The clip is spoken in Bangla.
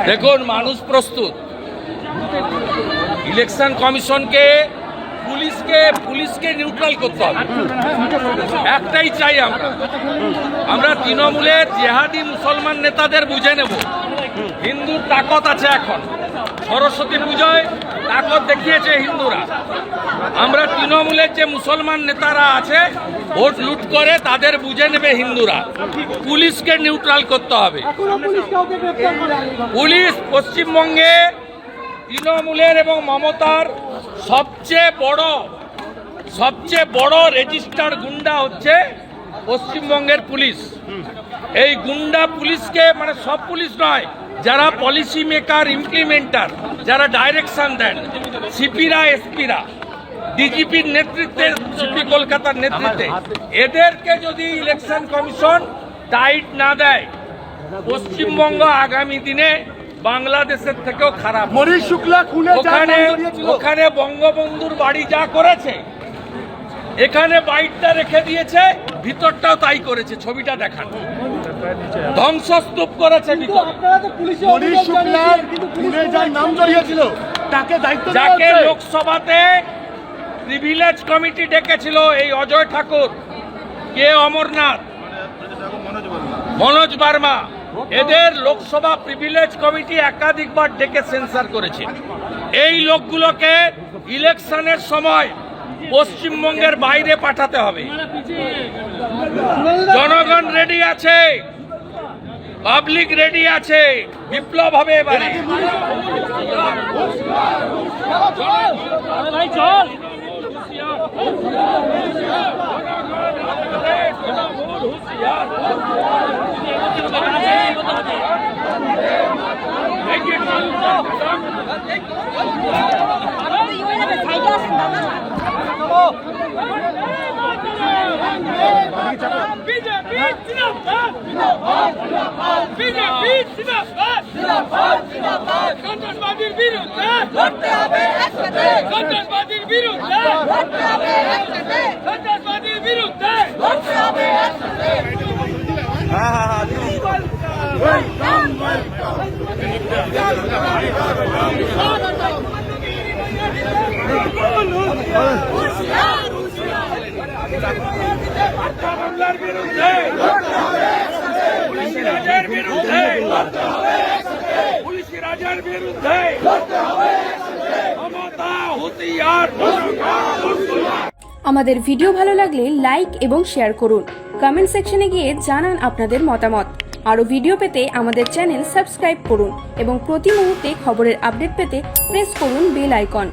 দেখুন, মানুষ প্রস্তুত। ইলেকশন কমিশনকে পুলিশকে নিউট্রাল করতে হবে। একটাই চাই আমরা তৃণমূলের জেহাদি মুসলমান নেতাদের বুঝে নেব। হিন্দুর তাকত আছে। এখন সরস্বতী পুজোয় তাকত দেখিয়েছে হিন্দুরা। আমরা তৃণমূলের যে মুসলমান নেতারা আছে ভোট লুট করে তাদের বুঝে নেবে হিন্দুরা। পুলিশকে নিউট্রাল করতে হবে। পুলিশ পশ্চিমবঙ্গে তৃণমূলের এবং মমতার সবচেয়ে বড় রেজিস্টার্ড গুন্ডা হচ্ছে পশ্চিমবঙ্গের পুলিশ। এই গুন্ডা পুলিশকে, মানে সব পুলিশ নয়, যারা পলিসি মেকার, ইমপ্লিমেন্টার, যারা ডাইরেকশন দেন, সিপিরা, এসপিরা, ডিজিপির নেতৃত্বে, সিপি কলকাতার নেতৃত্বে, এদেরকে যদি ইলেকশন কমিশন টাইট না দেয়, পশ্চিমবঙ্গ আগামী দিনে বাংলাদেশের থেকেও খারাপ। মনীষ শুক্লা ওখানে বঙ্গবন্ধুর বাড়ি যা করেছে, এখানে বাইকটা রেখে দিয়েছে, ভিতরটাও তাই করেছে। ছবিটা দেখান, ধ্বংসস্তূপ করেছে ভিতর। মনীষ শুক্লার খুনে যার নাম জড়িয়েছিল তাকে দায়িত্ব দেওয়া হচ্ছে। যাকে লোকসভাতে প্রিভিলেজ কমিটি ডেকেছিল, এই অজয় ঠাকুর, কে অমরনাথ, মনোজ বার্মা, এদের লোকসভা প্রিভিলেজ কমিটি একাধিকবার ডেকে সেন্সার করেছে। এই লোকগুলোকে ইলেকশনের সময় পশ্চিমবঙ্গের বাইরে পাঠাতে হবে। জনগণ রেডি আছে, পাবলিক রেডি আছে, বিপ্লব হবে এবারে। সন্ত্রাসবাদীর বিরুদ্ধে লড়তে হবে একসাথে, সন্ত্রাসবাদীর বিরুদ্ধে লড়তে হবে একসাথে, সন্ত্রাসবাদীর বিরুদ্ধে লড়তে হবে একসাথে। হামলার বিরুদ্ধে লড়তে হবে একসাথে, পুলিশি রাজের বিরুদ্ধে লড়তে হবে একসাথে, পুলিশি রাজের বিরুদ্ধে লড়তে হবে একসাথে, মমতা হুঁশিয়ার। আমাদের ভিডিও ভালো লাগলে লাইক এবং শেয়ার করুন। কমেন্ট সেকশনে গিয়ে জানান আপনাদের মতামত। আরও ভিডিও পেতে আমাদের চ্যানেল সাবস্ক্রাইব করুন এবং প্রতি মুহূর্তে খবরের আপডেট পেতে প্রেস করুন বেল আইকন।